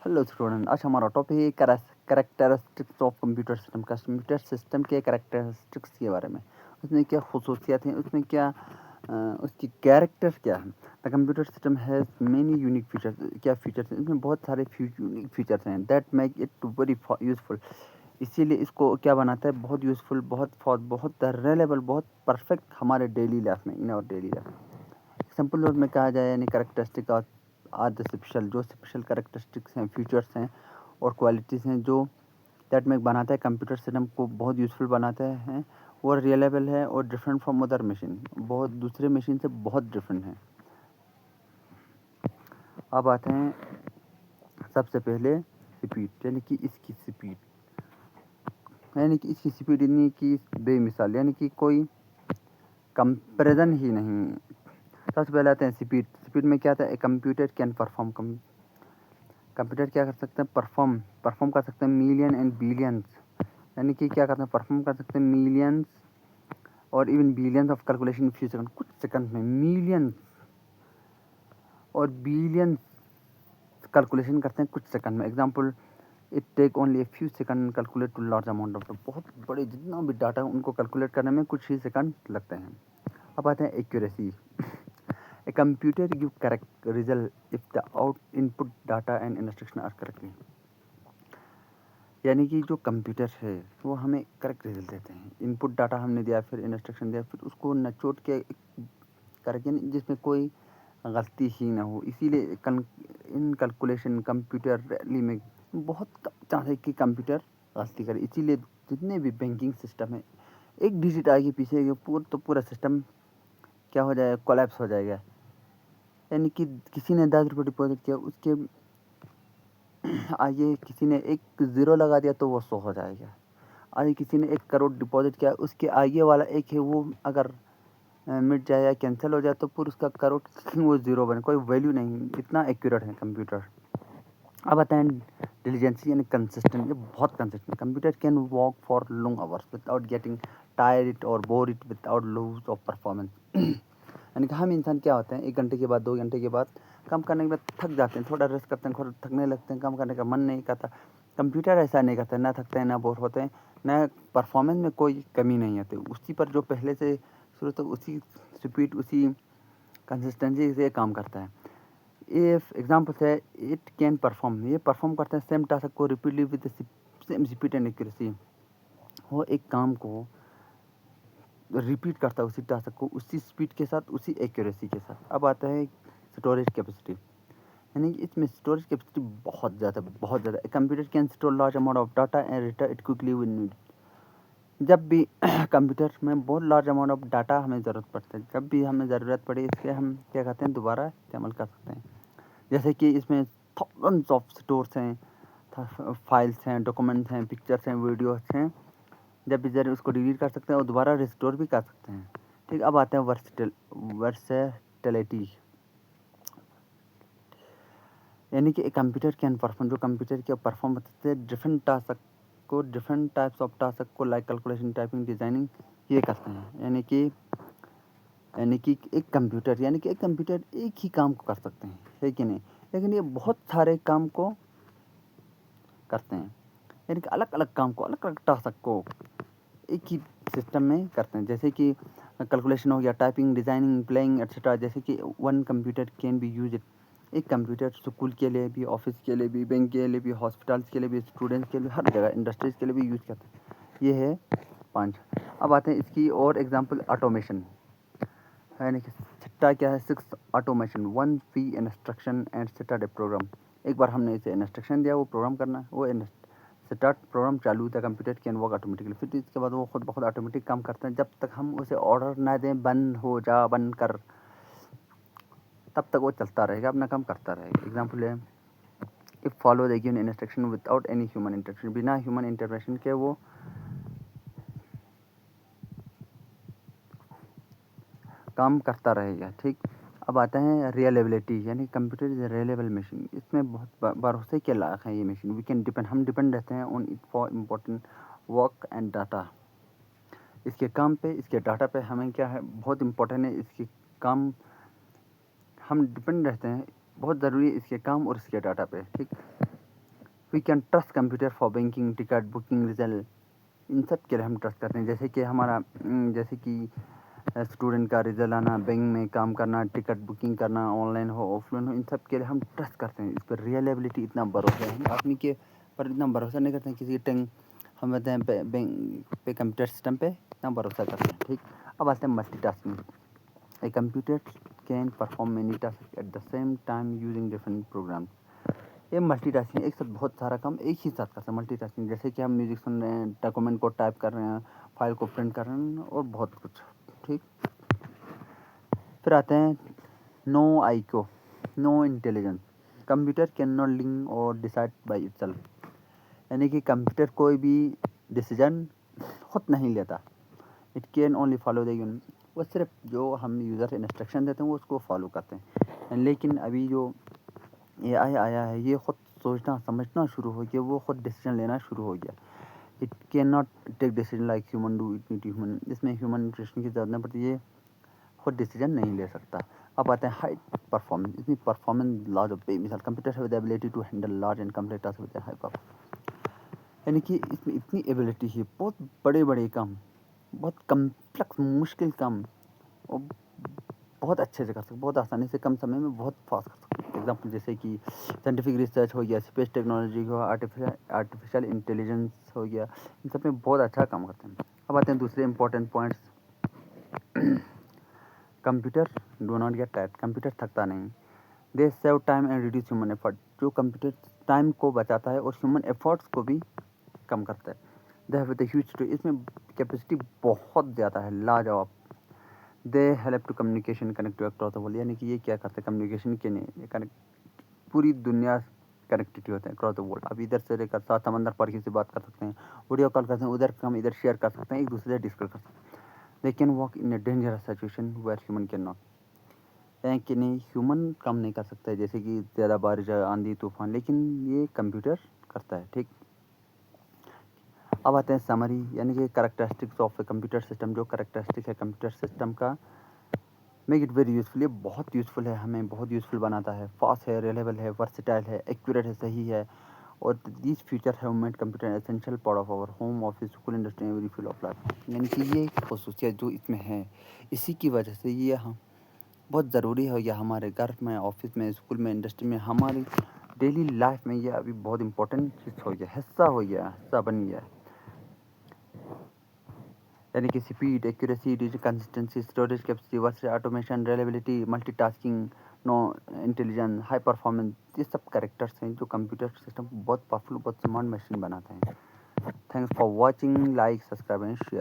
Hello student, आज हमारा topic है characteristics of computer system. Computer system के करेक्टरिस्टिक्स के बारे में, उसमें क्या खसूसियात हैं, उसमें क्या उसकी कैरेक्टर क्या है। The computer system has many unique features. क्या फीचर्स हैं इसमें? बहुत सारे यूनिक फीचर्स हैं that make it very useful. इसीलिए इसको क्या बनाता है, बहुत यूज़फुल, बहुत रिलेबल, बहुत परफेक्ट हमारे डेली लाइफ में, in our daily life. Simple word में कहा जाए, यानी करेक्टरिस्टिक आर द स्पेशल, जो स्पेशल करेक्टरिस्टिक्स हैं, फीचर्स हैं और क्वालिटीज़ हैं जो दैट मेक बनाता है कंप्यूटर सिस्टम को बहुत यूज़फुल बनाते हैं, और रिलायबल है और डिफरेंट फ्रॉम अदर मशीन, बहुत दूसरे मशीन से बहुत डिफरेंट है। अब आते हैं सबसे पहले स्पीड, यानी कि इसकी स्पीड, यानी कि बेमिसाल, यानी कि कोई कंपैरिजन ही नहीं। सबसे पहले आते हैं स्पीड। स्पीड में क्या आता है? कंप्यूटर कैन परफॉर्म, कंप्यूटर क्या कर सकते हैं? परफॉर्म कर सकते हैं मिलियन एंड बिलियंस, यानी कि क्या करते हैं? परफॉर्म कर सकते हैं मिलियंस और even billions of calculation few second, कुछ सेकंड में मिलियंस और बिलियंस कैलकुलेशन करते हैं कुछ सेकंड में। Example, it take only a few second calculate to large amount of, बहुत बड़े जितना भी डाटा है उनको कैलकुलेट करने में कुछ ही सेकंड लगते हैं। अब आते हैं accuracy. A computer give correct result if the out input data and instruction are correctly, यानी कि जो कंप्यूटर है वो हमें करेक्ट रिजल्ट देते हैं। इनपुट डाटा हमने दिया, फिर इंस्ट्रक्शन दिया, फिर उसको नचोड़ के करेक्ट, यानी जिसमें कोई गलती ही ना हो। इसीलिए इन कैलकुलेशन कंप्यूटर रैली में बहुत कम चांस है कि कंप्यूटर गलती करे। इसीलिए जितने भी बैंकिंग सिस्टम है, एक डिजिट आगे पीछे तो पूरा सिस्टम क्या हो जाएगा? कोलैप्स हो जाएगा। यानी कि किसी ने 10 रुपये डिपॉजिट किया, उसके आगे किसी ने एक ज़ीरो लगा दिया तो वो 100 हो जाएगा। आगे किसी ने 1 करोड़ डिपॉजिट किया, उसके आगे वाला एक है वो अगर मिट जाए या कैंसिल हो जाए तो फिर उसका करोड़ वो ज़ीरो बने, कोई वैल्यू नहीं। इतना एक्यूरेट है कंप्यूटर। अब आते हैं डिलीजेंसी, यानी कंसिस्टेंट। ये बहुत consistent. Computer can work for long hours without getting tired और bore it without lose off performance. यानी कि हम इंसान क्या होते हैं, 1 घंटे के बाद, 2 घंटे के बाद काम करने के बाद थक जाते हैं, थोड़ा रेस्ट करते हैं, थोड़ा थकने लगते हैं, काम करने का मन नहीं करता। कंप्यूटर ऐसा नहीं करता, ना थकते हैं, ना बोर होते हैं, ना परफॉर्मेंस में कोई कमी नहीं आती। उसी पर जो पहले से शुरू तक उसी स्पीड, उसी कंसिस्टेंसी से काम करता है। इफ एग्जाम्पल है, इट कैन परफॉर्म, ये परफॉर्म करते हैं सेम टास्क को repeatedly with same speed and accuracy. वो एक काम को रिपीट करता है, उसी टास्क को उसी स्पीड के साथ, उसी एक्यूरेसी के साथ। अब आता है स्टोरेज कैपेसिटी, यानी कि इसमें स्टोरेज कैपेसिटी बहुत ज़्यादा। Computer can store large amount of data and return it quickly when need. जब भी कंप्यूटर में बहुत लार्ज अमाउंट ऑफ डाटा हमें ज़रूरत पड़ता है, जब भी हमें ज़रूरत पड़े, इसके हम क्या कहते हैं? दोबारा इस्तेमाल कर सकते हैं। जैसे कि इसमें थाउजेंड्स ऑफ स्टोर्स हैं, फाइल्स हैं, डॉक्यूमेंट्स हैं, पिक्चर्स हैं, वीडियोस हैं। जब भी ज़रूर उसको डिलीट कर सकते हैं और दोबारा रिस्टोर भी कर सकते हैं। ठीक, अब आते हैं वर्सेटिलिटी, यानी कि एक कंप्यूटर कैन परफॉर्म, जो कंप्यूटर के परफॉर्म करते हैं डिफरेंट टास्क को, डिफरेंट टाइप्स ऑफ टास्क को, लाइक कैलकुलेशन, टाइपिंग, डिज़ाइनिंग, ये करते हैं। यानी कि एक कंप्यूटर एक ही काम को कर सकते हैं, है कि नहीं? लेकिन ये बहुत सारे काम को करते हैं, यानी कि अलग अलग काम को, अलग अलग टास्क को एक ही सिस्टम में करते हैं। जैसे कि कैलकुलेशन हो गया, टाइपिंग, डिज़ाइनिंग, प्लेइंग एक्सेट्रा। जैसे कि one computer can be use, एक कंप्यूटर स्कूल के लिए भी, ऑफिस के लिए भी, बैंक के लिए भी, हॉस्पिटल्स के लिए भी, स्टूडेंट्स के लिए, हर जगह, इंडस्ट्रीज़ के लिए भी यूज़ करते हैं। ये है 5। अब आते हैं इसकी और एग्जांपल, ऑटोमेशन, यानी कि छठा क्या है? 6 automation, 1 fee instruction and start a program. एक बार हमने इसे इंस्ट्रक्शन दिया, वो प्रोग्राम करना है, वो स्टार्ट प्रोग्राम चालू था, कंप्यूटर कैन वर्क ऑटोमेटिकली। फिर इसके बाद वो खुद बहुत ऑटोमेटिक काम करते हैं। जब तक हम उसे ऑर्डर ना दें, बंद हो जा, बंद कर, तब तक वो चलता रहेगा, अपना काम करता रहेगा। एग्जाम्पल है, if follow the given instruction without any human intervention, बिना ह्यूमन इंटरवेंशन के वो काम करता रहेगा। ठीक, अब आता है रियलेबिलिटी, यानी कंप्यूटर इज रियलेबल मशीन। इसमें बहुत भरोसे के लायक है ये मशीन। वी कैन डिपेंड, हम डिपेंड रहते हैं on it for important work and data. इसके काम पे, इसके डाटा पे हमें क्या है? बहुत इम्पोर्टेंट है इसके काम, हम डिपेंड रहते हैं, बहुत ज़रूरी है इसके काम और इसके डाटा पे। ठीक, we can trust computer for banking ticket booking result. ان سب کے لیے ہم ٹرسٹ کرتے ہیں. جیسے کہ ہمارا جیسے کہ اسٹوڈنٹ کا رزلٹ آنا, بینک میں کام کرنا, ٹکٹ بکنگ کرنا, آن لائن ہو آف لائن ہو, ان سب کے لیے ہم ٹرسٹ کرتے ہیں. اس پر ریلیبلٹی اتنا بھروسہ ہے, ہم آدمی کے پر اتنا بھروسہ نہیں کرتے ہیں. کسی ہم کہتے ہیں بینک پہ کمپیوٹر سسٹم پہ اتنا بھروسہ کرتے ہیں. ٹھیک. اب آتے ہیں multitasking. A computer can perform many task at the same time using different program. یہ ملٹی ٹاسکنگ, ایک ساتھ بہت سارا کام ایک ہی ساتھ کرتے ہیں. ملٹی ٹاسکنگ جیسے کہ ہم میوزک سن رہے ہیں, ڈاکومنٹ کو ٹائپ کر رہے ہیں, فائل کو پرنٹ کر رہے ہیں, اور بہت کچھ. ٹھیک. پھر آتے ہیں no IQ, no intelligence. Computer can not link اور ڈیسائڈ بائی اٹ سیلف. یعنی کہ کمپیوٹر کوئی بھی ڈیسیجن خود نہیں لیتا. It can only follow the unit. وہ صرف جو ہم یوزر انسٹرکشن دیتے ہیں وہ اس کو فالو کرتے ہیں. لیکن ابھی جو اے آئی آیا ہے یہ خود سوچنا سمجھنا شروع ہو گیا, وہ خود ڈیسیجن لینا شروع ہو گیا. It can not take decision like human do. It need human. اس میں ہیومن انٹریشن کی ضرورت نہیں پڑتی, یہ خود ڈیسیجن نہیں لے سکتا. اب آتے ہیں ہائی پرفارمنس. اس میں پرفارمنس لاز آف بے مثال کمپیوٹر ہے with ability to handle large and complex task with high performance. یعنی کہ اس میں اتنی ایبلٹی ہے, بہت بڑے بڑے کام, بہت کمپلیکس مشکل کام, اور بہت اچھے سے کر سکتے, بہت آسانی سے کم سمے میں بہت فاسٹ کر سکتے. ایگزامپل جیسے کہ سائنٹیفک ریسرچ ہو گیا, اسپیس ٹیکنالوجی ہو, آرٹیفیشیل انٹیلیجنس ہو گیا, ان سب میں بہت اچھا کام کرتے ہیں. اب آتے ہیں دوسرے important points. Computer do not get tired. Computer تھکتا نہیں. They save time and reduce human effort. جو کمپیوٹر ٹائم کو بچاتا ہے اور ہیومن ایفرٹس کو بھی کم کرتا ہے. They have the huge to. اس میں کیپیسٹی بہت زیادہ ہے, لاجواب. They help to communication connect to across the world. یعنی کہ یہ کیا کرتے ہیں کمیونیکیشن کے لیے, کنیکٹ پوری دنیا کنیکٹیوٹی ہوتے ہیں اکراس دا ورلڈ. اب ادھر سے لے کر 7 سمندر پر کسی سے بات کر سکتے ہیں, ویڈیو کال کرتے ہیں, ادھر ہم ادھر شیئر کر سکتے ہیں, ایک دوسرے سے ڈسکس کر سکتے ہیں. They can work in a dangerous situation where human can not. یعنی کہ نہیں ہیومن کام نہیں کر سکتا ہے, جیسے کہ زیادہ بارش, آندھی, طوفان, لیکن یہ کمپیوٹر کرتا ہے. ٹھیک. اب آتے ہیں سمری, یعنی کہ characteristics of a computer system. جو کریکٹرسٹک ہے کمپیوٹر سسٹم کا, میک اٹ ویری یوزفل. یہ بہت یوزفل ہے, ہمیں بہت یوزفل بناتا ہے. فاسٹ ہے, ریلیبل ہے, ورسٹائل ہے, ایکوریٹ ہے, صحیح ہے. اور these feature have made computer essential part of our home, office, school, industry, every field of life. یعنی کہ یہ خصوصیت جو اس میں ہے, اسی کی وجہ سے یہ ہم بہت ضروری ہے. یا ہمارے گھر میں, آفس میں, اسکول میں, انڈسٹری میں, ہماری ڈیلی لائف میں یہ ابھی بہت امپورٹنٹ چیز ہو گیا, حصہ ہو گیا, حصہ بن گیا. یعنی کہ speed, accuracy, digital consistency, storage capacity, verse, automation, reliability, multi tasking, no intelligence, high performance, یہ سب کریکٹرس ہیں جو کمپیوٹر سسٹم کو بہت پاورفل, بہت سمارٹ مشین بناتے ہیں. Thanks for watching. Like, subscribe and share.